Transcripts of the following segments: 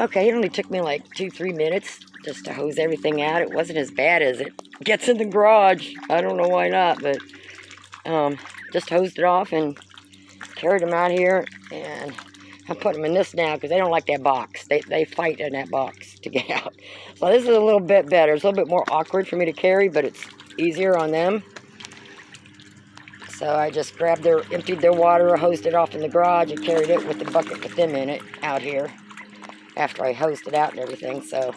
Okay, it only took me like 2-3 minutes just to hose everything out. It wasn't as bad as it gets in the garage. I don't know why not, but just hosed it off and carried them out here, and I'm putting them in this now because they don't like that box. They fight in that box to get out. So this is a little bit better. It's a little bit more awkward for me to carry, but it's easier on them. So I just grabbed emptied their water, hosed it off in the garage, and carried it with the bucket with them in it out here after I hosed it out and everything. So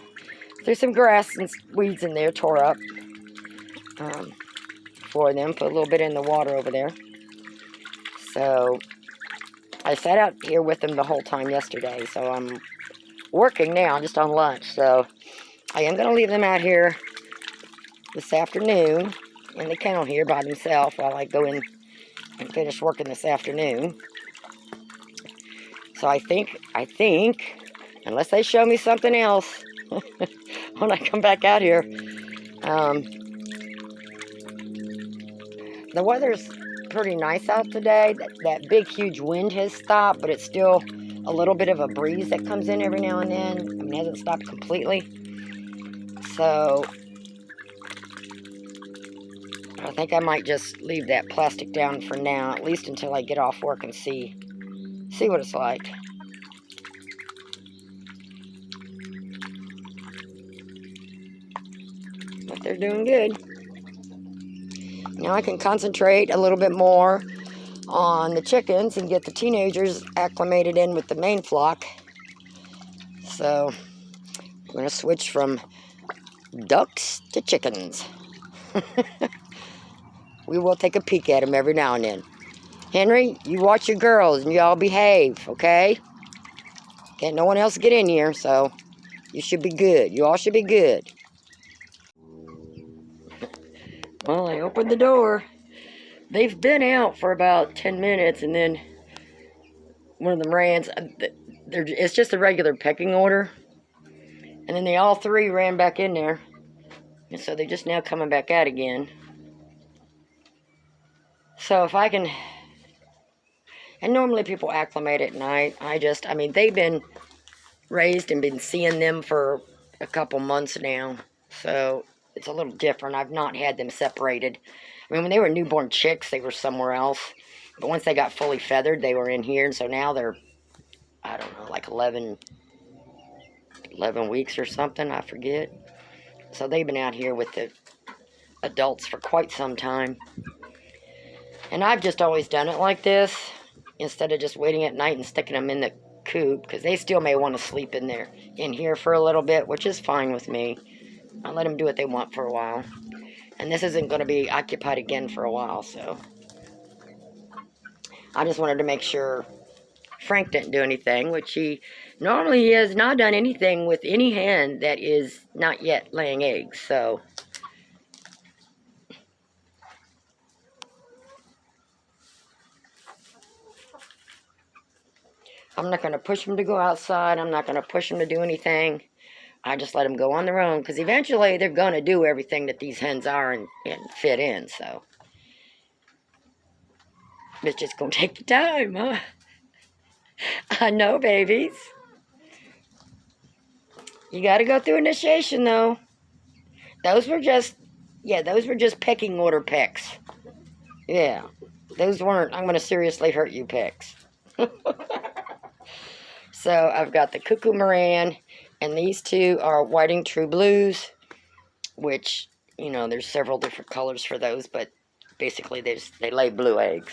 there's some grass and weeds in there, tore up for them. Put a little bit in the water over there. So I sat out here with them the whole time yesterday. So I'm working now, just on lunch. So I am going to leave them out here this afternoon in the kennel here by themselves while I go in and finish working this afternoon. So I think, unless they show me something else when I come back out here, the weather's pretty nice out today. That big, huge wind has stopped, but it's still a little bit of a breeze that comes in every now and then. I mean, it hasn't stopped completely. So I think I might just leave that plastic down for now, at least until I get off work and see what it's like. But they're doing good. Now I can concentrate a little bit more on the chickens and get the teenagers acclimated in with the main flock. So I'm going to switch from ducks to chickens. We will take a peek at them every now and then. Henry, you watch your girls and y'all behave, okay? Can't no one else get in here, so you should be good. You all should be good. Well, I opened the door. They've been out for about 10 minutes, and then one of them ran. It's just a regular pecking order. And then they all three ran back in there. And so they're just now coming back out again. So if I can... And normally people acclimate at night. I mean, they've been raised and been seeing them for a couple months now. So it's a little different. I've not had them separated. I mean, when they were newborn chicks, they were somewhere else. But once they got fully feathered, they were in here. And so now they're, I don't know, like 11 weeks or something. I forget. So they've been out here with the adults for quite some time. And I've just always done it like this, instead of just waiting at night and sticking them in the coop, because they still may want to sleep in here for a little bit, which is fine with me. I'll let them do what they want for a while. And this isn't going to be occupied again for a while, so I just wanted to make sure Frank didn't do anything, which he has not done anything with any hen that is not yet laying eggs, so I'm not going to push them to go outside. I'm not going to push them to do anything. I just let them go on their own, because eventually they're going to do everything that these hens are and fit in, so it's just going to take the time, huh? I know, babies. You got to go through initiation, though. Those were just pecking order pecks. Yeah, those weren't, I'm going to seriously hurt you pecks. So I've got the Cuckoo Moran, and these two are Whiting True Blues, which, you know, there's several different colors for those, but basically they lay blue eggs.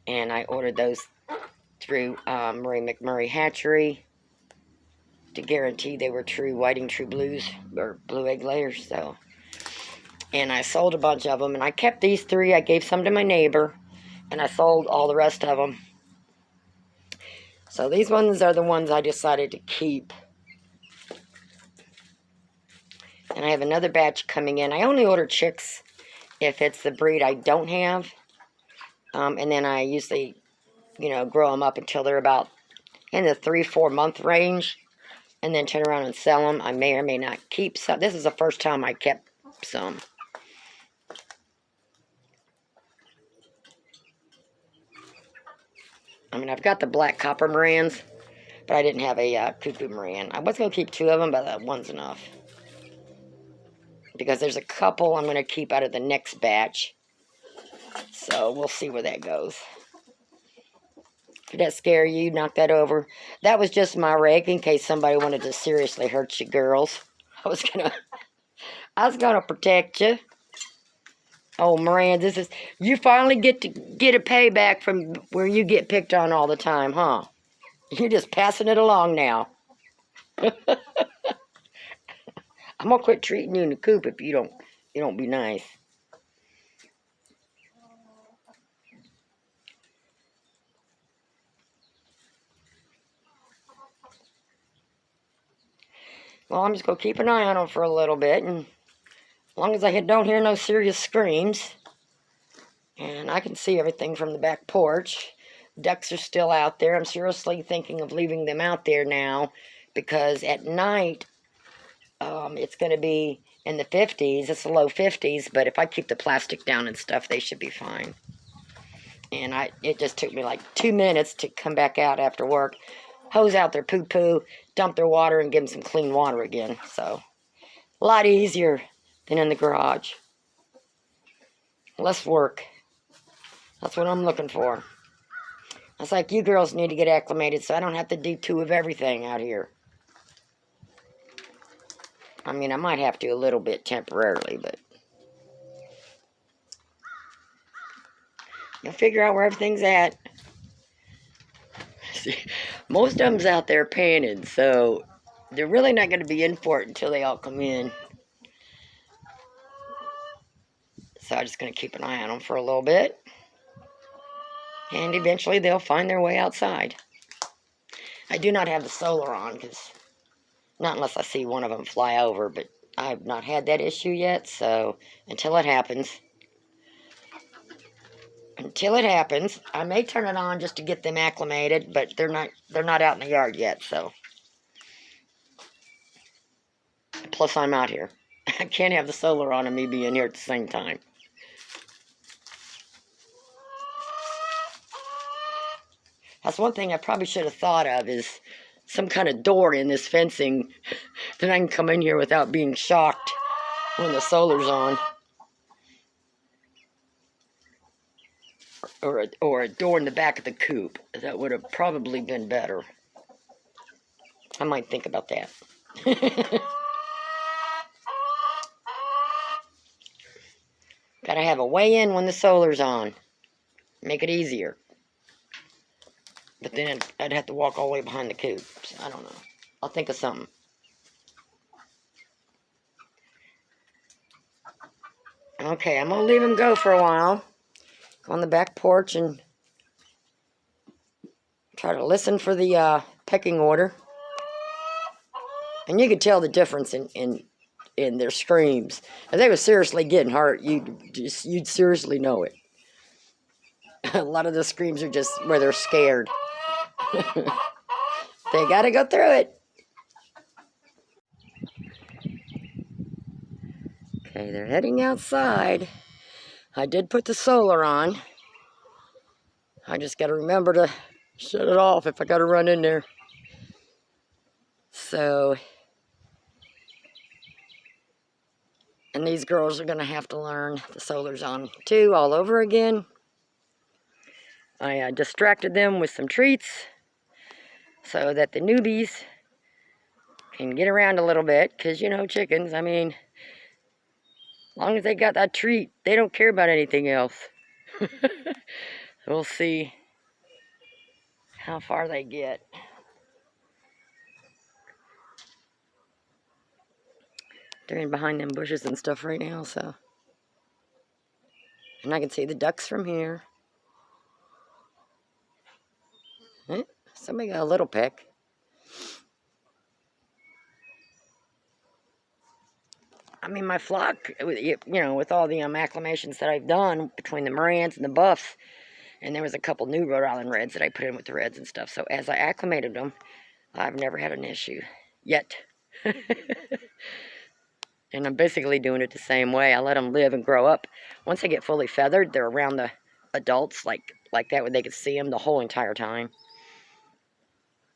And I ordered those through Murray McMurray Hatchery to guarantee they were true Whiting True Blues, or blue egg layers, so. And I sold a bunch of them, and I kept these three. I gave some to my neighbor, and I sold all the rest of them. So these ones are the ones I decided to keep. And I have another batch coming in. I only order chicks if it's the breed I don't have. And then I usually, you know, grow them up until they're about in the 3-4 month range. And then turn around and sell them. I may or may not keep some. This is the first time I kept some. I mean, I've got the black copper Marans, but I didn't have a cuckoo Maran. I was going to keep 2 of them, but that one's enough. Because there's a couple I'm going to keep out of the next batch. So we'll see where that goes. Did that scare you? Knock that over. That was just my rake in case somebody wanted to seriously hurt you girls. I was gonna protect you. Oh, Moran, you finally get to get a payback from where you get picked on all the time, huh? You're just passing it along now. I'm gonna quit treating you in the coop if you don't be nice. Well, I'm just gonna keep an eye on them for a little bit, and as long as I don't hear no serious screams, and I can see everything from the back porch. Ducks are still out there. I'm seriously thinking of leaving them out there now because at night it's going to be in the 50s. It's the low 50s, but if I keep the plastic down and stuff, they should be fine. And it just took me like 2 minutes to come back out after work, hose out their poo-poo, dump their water, and give them some clean water again. So a lot easier than in the garage. Less work. That's what I'm looking for. It's like you girls need to get acclimated so I don't have to do 2 of everything out here. I mean, I might have to a little bit temporarily, but you'll figure out where everything's at. See, most of them's out there panning, so they're really not going to be in for it until they all come in. So I'm just going to keep an eye on them for a little bit. And eventually they'll find their way outside. I do not have the solar on, because not unless I see one of them fly over, but I've not had that issue yet, so until it happens, I may turn it on just to get them acclimated, but they're not out in the yard yet, so. Plus I'm out here. I can't have the solar on and me being here at the same time. That's one thing I probably should have thought of, is some kind of door in this fencing that I can come in here without being shocked when the solar's on. Or a door in the back of the coop. That would have probably been better. I might think about that. Gotta have a way in when the solar's on. Make it easier. But then I'd have to walk all the way behind the coop. So I don't know. I'll think of something. Okay, I'm going to leave him go for a while. Go on the back porch and try to listen for the pecking order. And you could tell the difference in their screams. If they were seriously getting hurt, you'd seriously know it. A lot of the screams are just where they're scared. They gotta go through it. Okay, they're heading outside. I did put the solar on. I just gotta remember to shut it off if I gotta run in there. So, and these girls are gonna have to learn the solar's on too all over again. I distracted them with some treats so that the newbies can get around a little bit, because you know, chickens, I mean, as long as they got that treat, they don't care about anything else. We'll see how far they get. They're in behind them bushes and stuff right now, so. And I can see the ducks from here. Somebody got a little peck. I mean, my flock, you know, with all the acclimations that I've done between the Marans and the Buffs, and there was a couple new Rhode Island Reds that I put in with the Reds and stuff. So as I acclimated them, I've never had an issue yet. And I'm basically doing it the same way. I let them live and grow up. Once they get fully feathered, they're around the adults like that, where they could see them the whole entire time.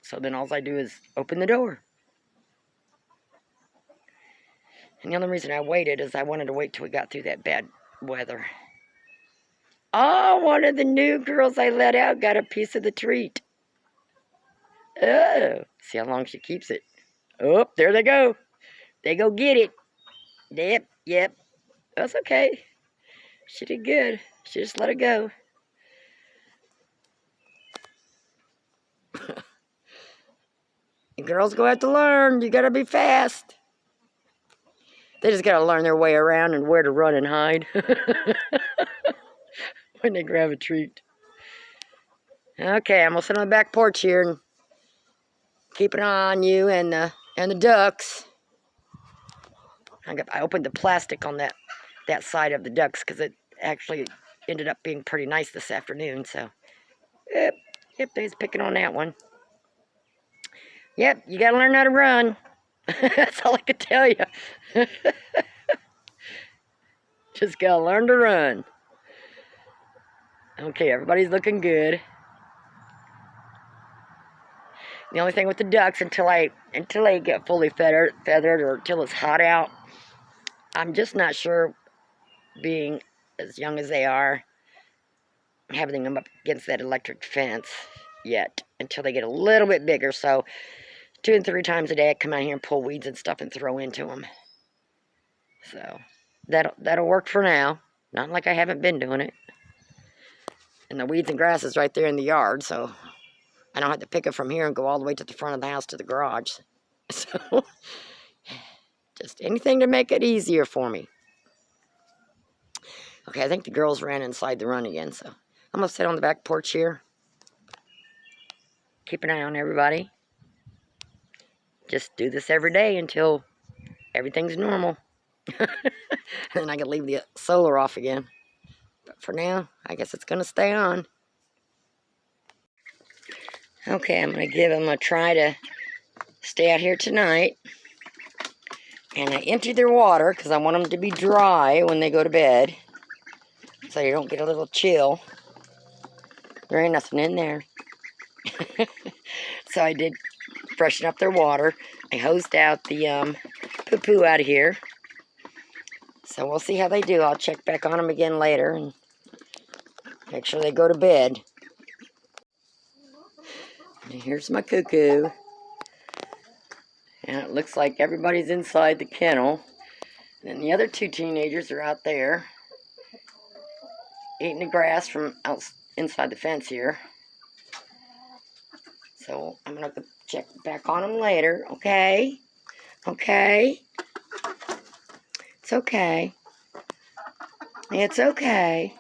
So then all I do is open the door. And the only reason I waited is I wanted to wait till we got through that bad weather. Oh, one of the new girls I let out got a piece of the treat. Oh, see how long she keeps it. Oh, there they go. They go get it. Yep. That's okay. She did good. She just let it go. Girls go have to learn. You gotta be fast. They just gotta learn their way around and where to run and hide when they grab a treat. Okay, I'm gonna sit on the back porch here and keep an eye on you and the ducks. I opened the plastic on that side of the ducks because it actually ended up being pretty nice this afternoon. So, yep, they's picking on that one. Yep, you gotta learn how to run. That's all I can tell you. Just gotta learn to run. Okay, everybody's looking good. The only thing with the ducks, until they get fully feathered or until it's hot out, I'm just not sure, being as young as they are, having them up against that electric fence yet, until they get a little bit bigger. So 2 and 3 times a day I come out here and pull weeds and stuff and throw into them. So that'll work for now. Not like I haven't been doing it. And the weeds and grass is right there in the yard, so I don't have to pick it from here and go all the way to the front of the house to the garage. So just anything to make it easier for me. Okay, I think the girls ran inside the run again, so I'm gonna sit on the back porch here. Keep an eye on everybody. Just do this every day until everything's normal. And then I can leave the solar off again. But for now, I guess it's gonna stay on. Okay, I'm gonna give them a try to stay out here tonight. And I empty their water because I want them to be dry when they go to bed, so you don't get a little chill. There ain't nothing in there. So I did freshen up their water. I hosed out the poo-poo out of here. So we'll see how they do. I'll check back on them again later and make sure they go to bed. And here's my cuckoo. And it looks like everybody's inside the kennel. And the other 2 teenagers are out there eating the grass from inside the fence here. So I'm going to check back on them later, okay? Okay? It's okay. It's okay.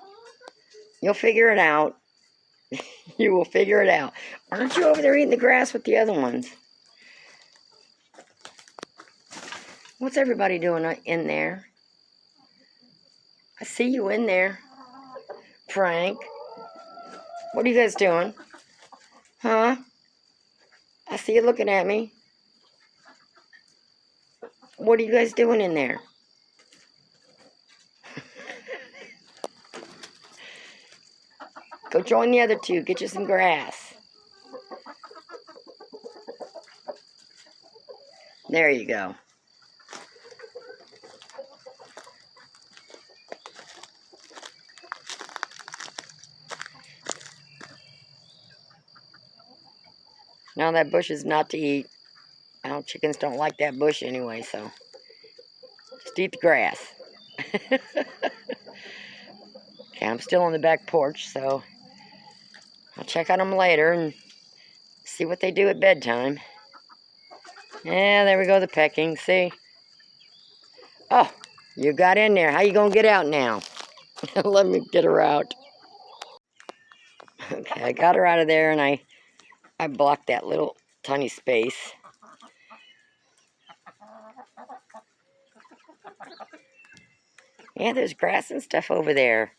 You'll figure it out. You will figure it out. Aren't you over there eating the grass with the other ones? What's everybody doing in there? I see you in there. Frank. What are you guys doing? Huh? I see you looking at me. What are you guys doing in there? Go join the other 2. Get you some grass. There you go. Now that bush is not to eat. Chickens don't like that bush anyway, so just eat the grass. Okay, I'm still on the back porch, so I'll check on them later and see what they do at bedtime. Yeah, there we go, the pecking, see? Oh, you got in there. How you gonna get out now? Let me get her out. Okay, I got her out of there, and I blocked that little tiny space. Yeah, there's grass and stuff over there.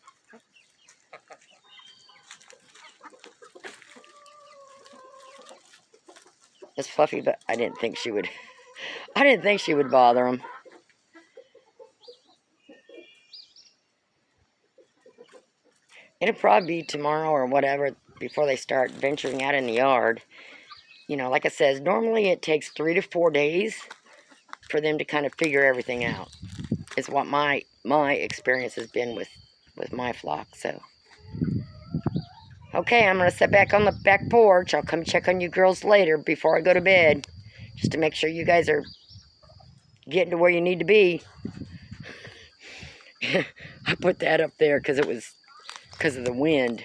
It's fluffy, but I didn't think she would. I didn't think she would bother them. It'll probably be tomorrow or whatever before they start venturing out in the yard. You know, like I said, normally it takes 3 to 4 days for them to kind of figure everything out. Is what my experience has been with my flock. So, okay, I'm gonna sit back on the back porch. I'll come check on you girls later before I go to bed, just to make sure you guys are getting to where you need to be. I put that up there because it was because of the wind.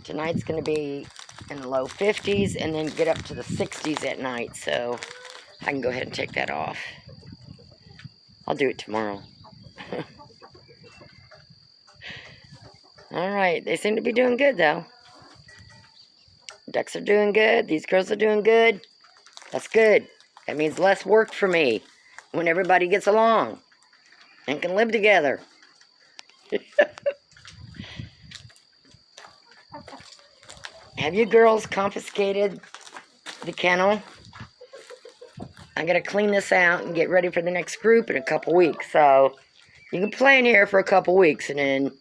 Tonight's going to be in the low 50s and then get up to the 60s at night, so I can go ahead and take that off. I'll do it tomorrow. Alright, they seem to be doing good though. Ducks are doing good, these girls are doing good. That's good. That means less work for me when everybody gets along and can live together. Have you girls confiscated the kennel? I gotta clean this out and get ready for the next group in a couple weeks. So you can play in here for a couple weeks and then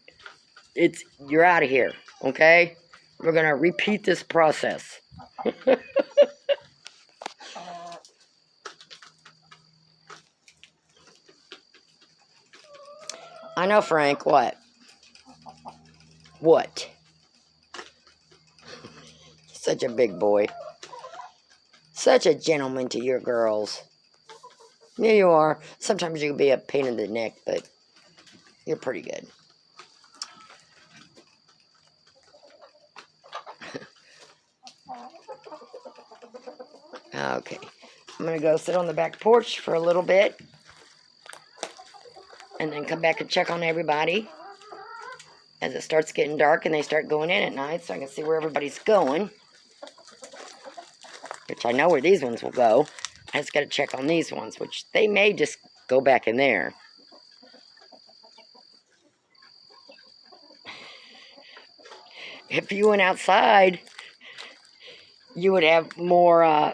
you're out of here. Okay? We're gonna repeat this process. I know, Frank. What? What? Such a big boy. Such a gentleman to your girls. Here you are. Sometimes you can be a pain in the neck, but you're pretty good. Okay. I'm going to go sit on the back porch for a little bit. And then come back and check on everybody as it starts getting dark and they start going in at night, so I can see where everybody's going. Which I know where these ones will go. I just got to check on these ones, which they may just go back in there. If you went outside, you would have more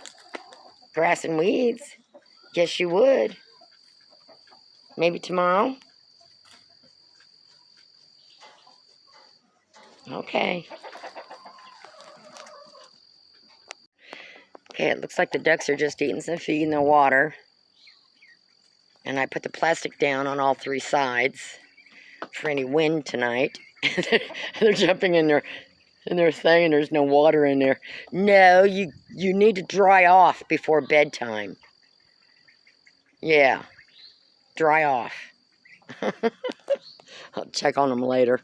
grass and weeds. Yes, you would. Maybe tomorrow. Okay. Okay, it looks like the ducks are just eating some feed in the water. And I put the plastic down on all 3 sides for any wind tonight. They're jumping in their thing and there's no water in there. No, you need to dry off before bedtime. Yeah, dry off. I'll check on them later.